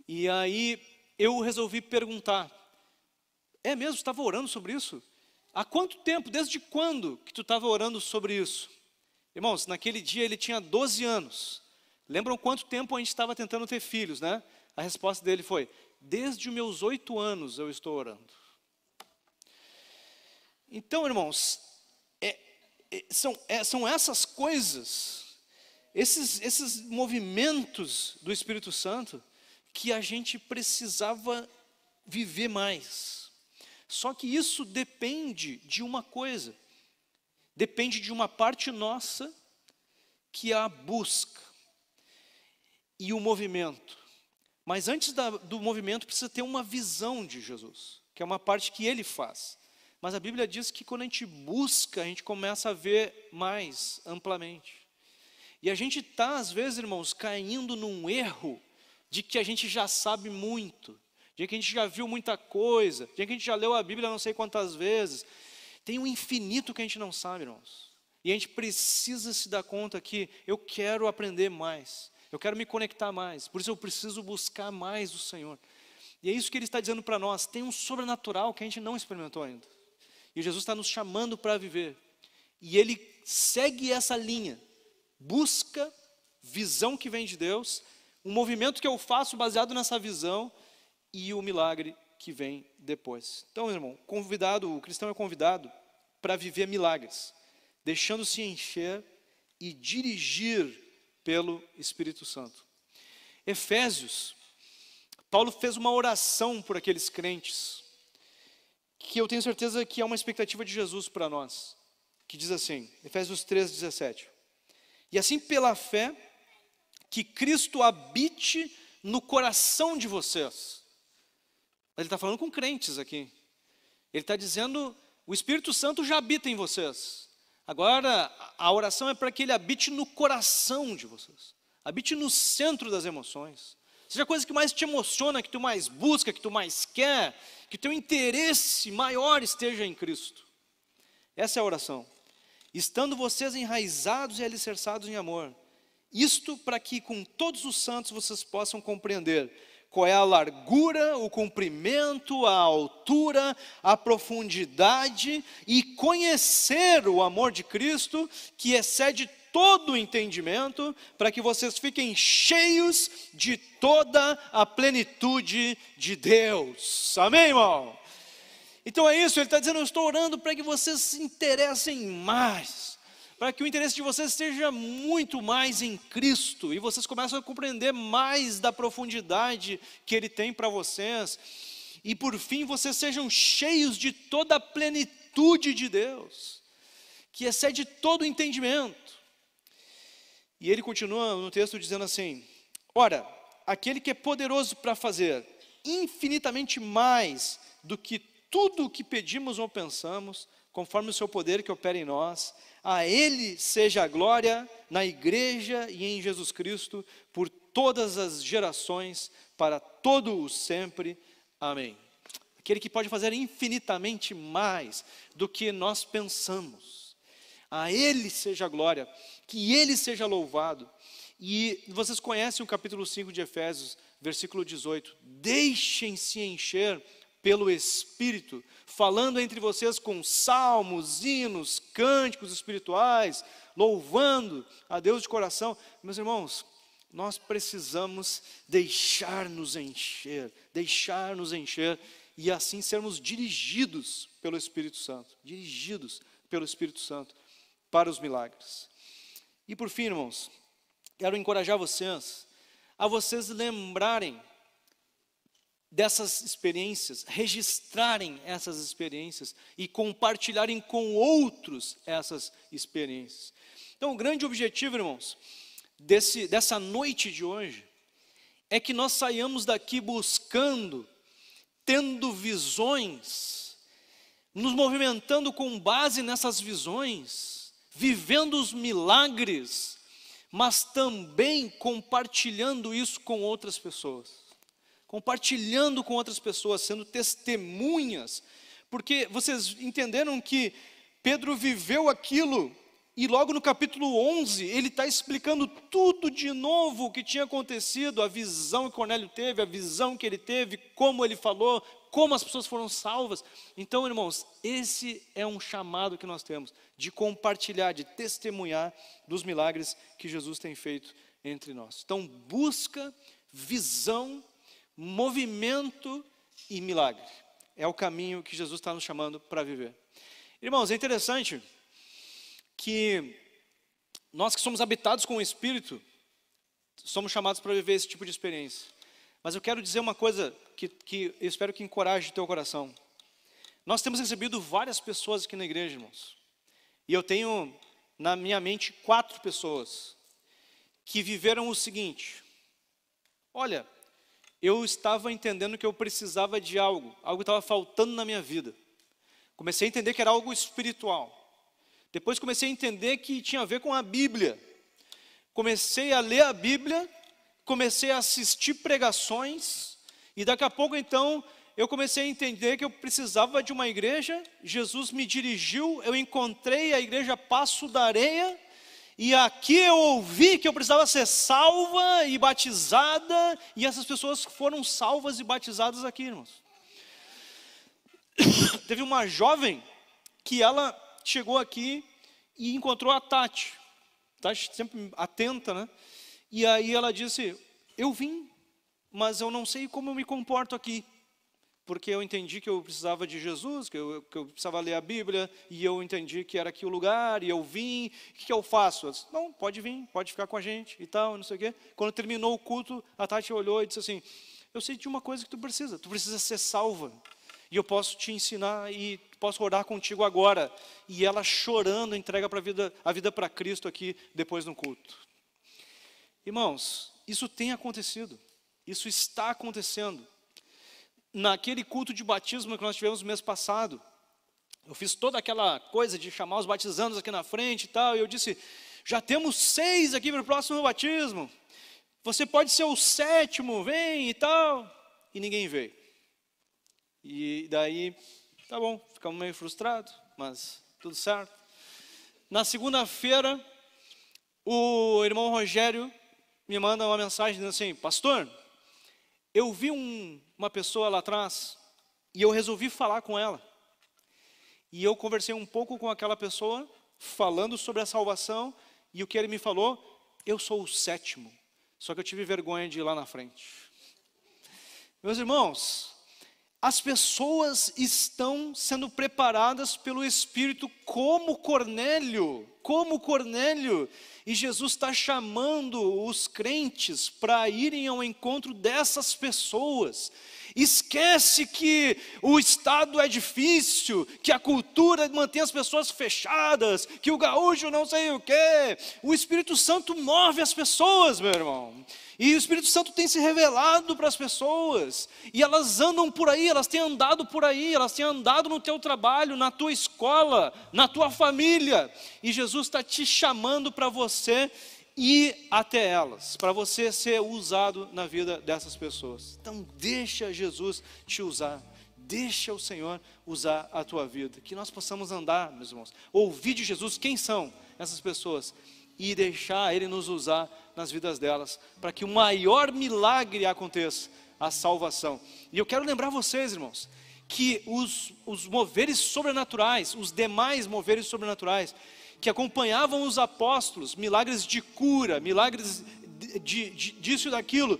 E aí eu resolvi perguntar, é mesmo, tu estava orando sobre isso? Há quanto tempo, desde quando que tu estava orando sobre isso? Irmãos, naquele dia ele tinha 12 anos. Lembram quanto tempo a gente estava tentando ter filhos, né? A resposta dele foi, desde os meus 8 anos eu estou orando. Então, irmãos, são essas coisas, esses movimentos do Espírito Santo que a gente precisava viver mais. Só que isso depende de uma coisa, depende de uma parte nossa, que é a busca e o movimento. Mas antes do movimento precisa ter uma visão de Jesus, que é uma parte que ele faz. Mas a Bíblia diz que quando a gente busca, a gente começa a ver mais amplamente. E a gente está, às vezes, irmãos, caindo num erro de que a gente já sabe muito, de que a gente já viu muita coisa, de que a gente já leu a Bíblia não sei quantas vezes. Tem um infinito que a gente não sabe, irmãos. E a gente precisa se dar conta que eu quero aprender mais, eu quero me conectar mais, por isso eu preciso buscar mais o Senhor. E é isso que Ele está dizendo para nós, tem um sobrenatural que a gente não experimentou ainda. E Jesus está nos chamando para viver. E Ele segue essa linha, busca, visão que vem de Deus, um movimento que eu faço baseado nessa visão e o milagre que vem depois. Então, irmão, o cristão é convidado para viver milagres, deixando-se encher e dirigir pelo Espírito Santo. Efésios, Paulo fez uma oração por aqueles crentes, que eu tenho certeza que é uma expectativa de Jesus para nós, que diz assim, Efésios 3:17, e assim pela fé, que Cristo habite no coração de vocês. Ele está falando com crentes aqui. Ele está dizendo, o Espírito Santo já habita em vocês. Agora, a oração é para que Ele habite no coração de vocês. Habite no centro das emoções. Seja a coisa que mais te emociona, que tu mais busca, que tu mais quer, que teu interesse maior esteja em Cristo. Essa é a oração. Estando vocês enraizados e alicerçados em amor. Isto para que com todos os santos vocês possam compreender qual é a largura, o comprimento, a altura, a profundidade e conhecer o amor de Cristo que excede todo o entendimento, para que vocês fiquem cheios de toda a plenitude de Deus. Amém, irmão? Então é isso, ele está dizendo, eu estou orando para que vocês se interessem mais, para que o interesse de vocês esteja muito mais em Cristo, e vocês começam a compreender mais da profundidade que Ele tem para vocês, e por fim vocês sejam cheios de toda a plenitude de Deus, que excede todo o entendimento. E ele continua no texto dizendo assim: ora, aquele que é poderoso para fazer infinitamente mais do que tudo o que pedimos ou pensamos, conforme o seu poder que opera em nós, a Ele seja a glória na igreja e em Jesus Cristo, por todas as gerações, para todo o sempre. Amém. Aquele que pode fazer infinitamente mais do que nós pensamos. A Ele seja a glória, que Ele seja louvado. E vocês conhecem o capítulo 5 de Efésios, versículo 18. Deixem-se encher pelo Espírito, falando entre vocês com salmos, hinos, cânticos espirituais, louvando a Deus de coração. Meus irmãos, nós precisamos deixar-nos encher, e assim sermos dirigidos pelo Espírito Santo, para os milagres. E por fim, irmãos, quero encorajar vocês a vocês lembrarem dessas experiências, registrarem essas experiências e compartilharem com outros essas experiências. Então, o grande objetivo, irmãos, dessa noite de hoje, é que nós saiamos daqui buscando, tendo visões, nos movimentando com base nessas visões, vivendo os milagres, mas também compartilhando isso com outras pessoas. Sendo testemunhas, porque vocês entenderam que Pedro viveu aquilo, e logo no capítulo 11, ele está explicando tudo de novo o que tinha acontecido, a visão que Cornélio teve, a visão que ele teve, como ele falou, como as pessoas foram salvas. Então, irmãos, esse é um chamado que nós temos, de compartilhar, de testemunhar dos milagres que Jesus tem feito entre nós. Então, busca, visão, movimento e milagre. É o caminho que Jesus está nos chamando para viver. Irmãos, é interessante que nós que somos habitados com o Espírito, somos chamados para viver esse tipo de experiência. Mas eu quero dizer uma coisa que eu espero que encoraje o teu coração. Nós temos recebido várias pessoas aqui na igreja, irmãos. E eu tenho na minha mente 4 pessoas que viveram o seguinte: olha, eu estava entendendo que eu precisava de algo estava faltando na minha vida. Comecei a entender que era algo espiritual. Depois comecei a entender que tinha a ver com a Bíblia. Comecei a ler a Bíblia, comecei a assistir pregações, e daqui a pouco então eu comecei a entender que eu precisava de uma igreja. Jesus me dirigiu, eu encontrei a igreja Passo da Areia, e aqui eu ouvi que eu precisava ser salva e batizada, e essas pessoas foram salvas e batizadas aqui, irmãos. Teve uma jovem que ela chegou aqui e encontrou a Tati. Tati sempre atenta, né? E aí ela disse: eu vim, mas eu não sei como eu me comporto aqui. Porque eu entendi que eu precisava de Jesus, que eu precisava ler a Bíblia, e eu entendi que era aqui o lugar, e eu vim. O que eu faço? Eu disse: não, pode vir, pode ficar com a gente e tal, não sei o quê. Quando terminou o culto, a Tati olhou e disse assim: eu sei de uma coisa que tu precisa ser salva, e eu posso te ensinar, e posso orar contigo agora. E ela chorando entrega a vida para Cristo aqui, depois no culto. Irmãos, isso tem acontecido, isso está acontecendo. Naquele culto de batismo que nós tivemos no mês passado, eu fiz toda aquela coisa de chamar os batizandos aqui na frente e tal, e eu disse: já temos 6 aqui para o próximo batismo, você pode ser o 7º, vem e tal. E ninguém veio. E daí, tá bom, ficamos meio frustrados, mas tudo certo. Na segunda-feira, o irmão Rogério me manda uma mensagem dizendo assim: pastor, eu vi uma pessoa lá atrás, e eu resolvi falar com ela. E eu conversei um pouco com aquela pessoa, falando sobre a salvação, e o que ele me falou: eu sou o 7º, só que eu tive vergonha de ir lá na frente. Meus irmãos, as pessoas estão sendo preparadas pelo Espírito, como Cornélio como Cornélio. E Jesus está chamando os crentes para irem ao encontro dessas pessoas. Esquece que o estado é difícil, que a cultura mantém as pessoas fechadas, que o gaúcho não sei o quê. O Espírito Santo move as pessoas, meu irmão. E o Espírito Santo tem se revelado para as pessoas. E elas andam por aí, elas têm andado por aí, elas têm andado no teu trabalho, na tua escola, na tua família. E Jesus está te chamando para você ir até elas, para você ser usado na vida dessas pessoas. Então deixa Jesus te usar, deixa o Senhor usar a tua vida, que nós possamos andar, meus irmãos, ouvir de Jesus quem são essas pessoas e deixar Ele nos usar nas vidas delas, para que o maior milagre aconteça, a salvação. E eu quero lembrar vocês, irmãos, que os moveres sobrenaturais, os demais moveres sobrenaturais, que acompanhavam os apóstolos, milagres de cura, milagres disso e daquilo,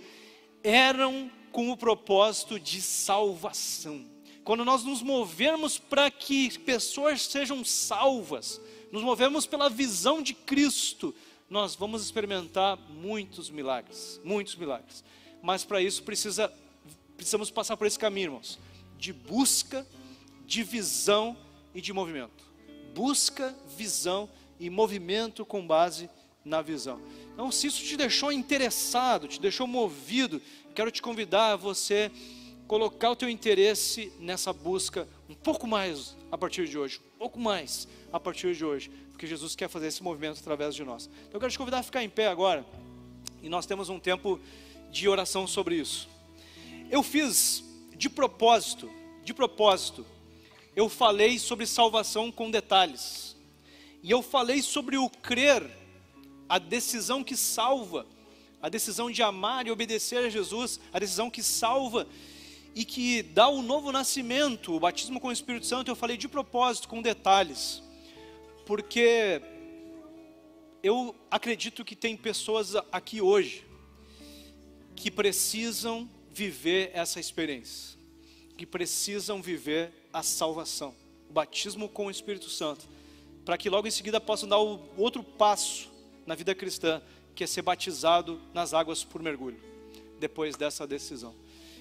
eram com o propósito de salvação. Quando nós nos movermos para que pessoas sejam salvas, nos movemos pela visão de Cristo, nós vamos experimentar muitos milagres, mas para isso precisamos passar por esse caminho, irmãos, de busca, de visão e de movimento. Busca, visão e movimento com base na visão. Então, se isso te deixou interessado, te deixou movido, quero te convidar a você colocar o teu interesse nessa busca um pouco mais a partir de hoje, porque Jesus quer fazer esse movimento através de nós. Então, eu quero te convidar a ficar em pé agora, e nós temos um tempo de oração sobre isso. Eu fiz de propósito, eu falei sobre salvação com detalhes. E eu falei sobre o crer, a decisão que salva, a decisão de amar e obedecer a Jesus, a decisão que salva e que dá o novo nascimento, o batismo com o Espírito Santo. Eu falei de propósito, com detalhes, porque eu acredito que tem pessoas aqui hoje que precisam viver essa experiência, que precisam viver a salvação, o batismo com o Espírito Santo, para que logo em seguida possam dar o outro passo na vida cristã, que é ser batizado nas águas por mergulho, depois dessa decisão.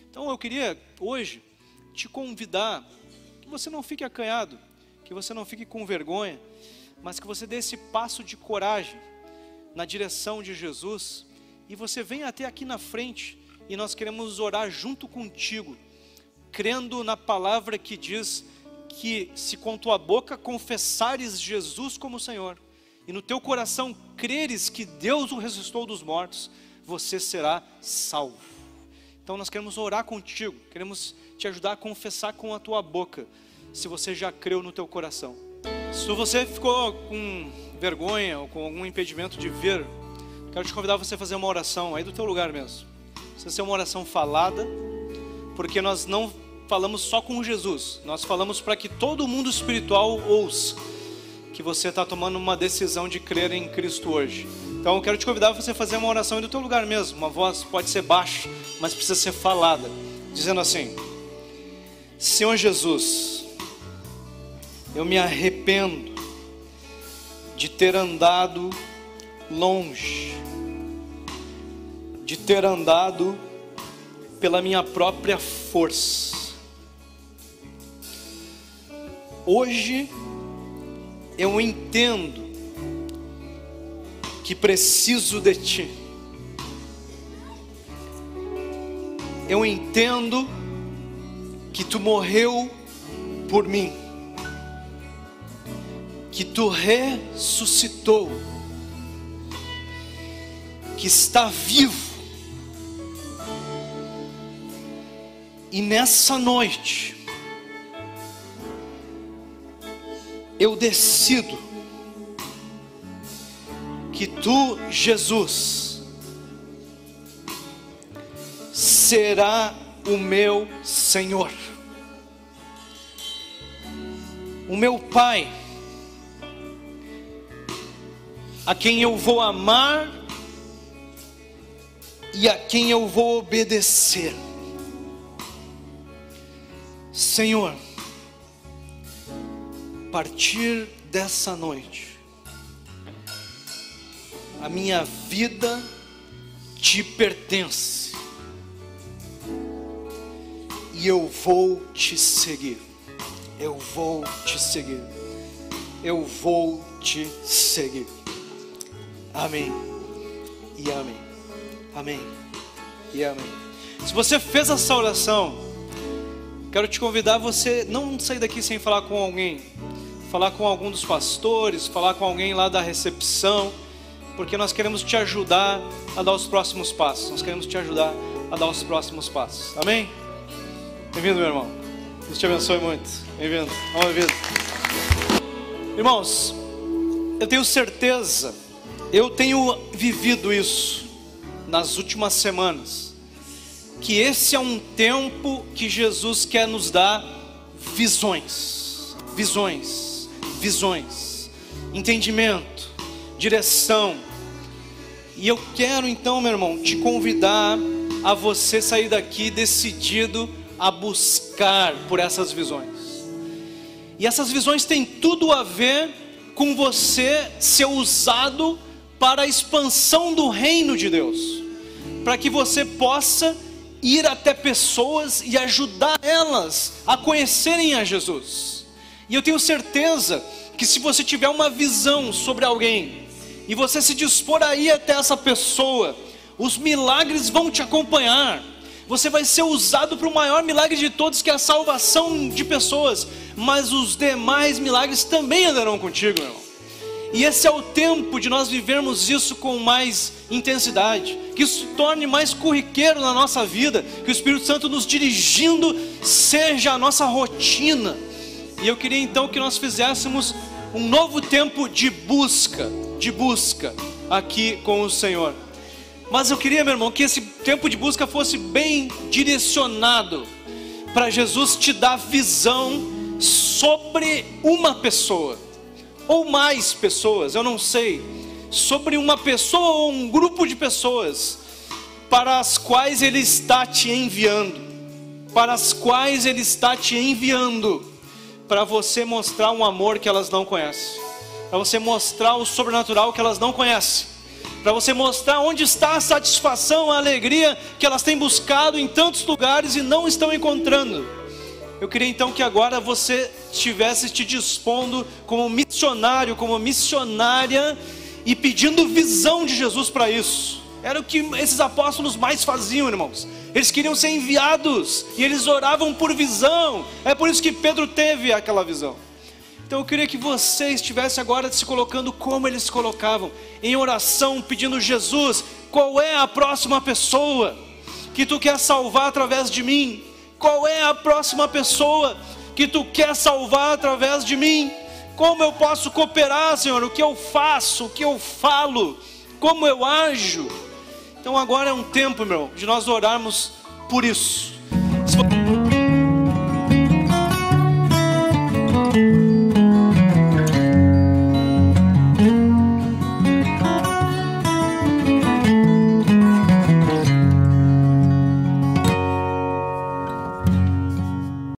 Então eu queria hoje te convidar, que você não fique acanhado, que você não fique com vergonha, mas que você dê esse passo de coragem na direção de Jesus, e você venha até aqui na frente, e nós queremos orar junto contigo, crendo na palavra que diz que se com tua boca confessares Jesus como Senhor, e no teu coração creres que Deus o ressuscitou dos mortos, você será salvo. Então nós queremos orar contigo, queremos te ajudar a confessar com a tua boca, se você já creu no teu coração. Se você ficou com vergonha ou com algum impedimento de vir, quero te convidar a você fazer uma oração aí do teu lugar mesmo. Precisa ser uma oração falada, porque nós não falamos só com Jesus, nós falamos para que todo mundo espiritual ouça que você está tomando uma decisão de crer em Cristo hoje. Então eu quero te convidar a você fazer uma oração aí do teu lugar mesmo. Uma voz pode ser baixa, mas precisa ser falada, dizendo assim: Senhor Jesus, eu me arrependo de ter andado longe, de ter andado pela minha própria força. Hoje eu entendo que preciso de Ti. Eu entendo que Tu morreu por mim, que Tu ressuscitou, que está vivo. E nessa noite eu decido que Tu, Jesus, será o meu Senhor, o meu Pai, a quem eu vou amar e a quem eu vou obedecer. Senhor, a partir dessa noite, a minha vida te pertence, e eu vou te seguir, eu vou te seguir, eu vou te seguir. Amém e amém, amém e amém. Se você fez essa oração, quero te convidar a você não sair daqui sem falar com alguém, falar com algum dos pastores, falar com alguém lá da recepção, porque nós queremos te ajudar a dar os próximos passos. Nós queremos te ajudar a dar os próximos passos. Amém? Bem-vindo, meu irmão. Deus te abençoe muito. Bem-vindo. Bem-vindo. Irmãos, eu tenho certeza, eu tenho vivido isso nas últimas semanas, que esse é um tempo que Jesus quer nos dar visões, visões, visões, entendimento, direção. E eu quero então, meu irmão, te convidar a você sair daqui decidido a buscar por essas visões. E essas visões têm tudo a ver com você ser usado para a expansão do reino de Deus, para que você possa ir até pessoas e ajudar elas a conhecerem a Jesus. E eu tenho certeza que se você tiver uma visão sobre alguém e você se dispor a ir até essa pessoa, os milagres vão te acompanhar. Você vai ser usado para o maior milagre de todos, que é a salvação de pessoas, mas os demais milagres também andarão contigo, meu irmão. E esse é o tempo de nós vivermos isso com mais intensidade, que isso se torne mais corriqueiro na nossa vida, que o Espírito Santo nos dirigindo seja a nossa rotina. E eu queria então que nós fizéssemos um novo tempo de busca aqui com o Senhor. Mas eu queria, meu irmão, que esse tempo de busca fosse bem direcionado para Jesus te dar visão sobre uma pessoa, ou mais pessoas, eu não sei, sobre uma pessoa ou um grupo de pessoas para as quais Ele está te enviando, para você mostrar um amor que elas não conhecem, para você mostrar o sobrenatural que elas não conhecem, para você mostrar onde está a satisfação, a alegria que elas têm buscado em tantos lugares e não estão encontrando. Eu queria então que agora você estivesse te dispondo como missionário, como missionária, e pedindo visão de Jesus para isso. Era o que esses apóstolos mais faziam, irmãos. Eles queriam ser enviados e eles oravam por visão. É por isso que Pedro teve aquela visão. Então eu queria que você estivesse agora se colocando como eles se colocavam, em oração, pedindo: Jesus, qual é a próxima pessoa que tu quer salvar através de mim? Qual é a próxima pessoa que tu quer salvar através de mim? Como eu posso cooperar, Senhor? O que eu faço? O que eu falo? Como eu ajo? Então agora é um tempo, meu, de nós orarmos por isso.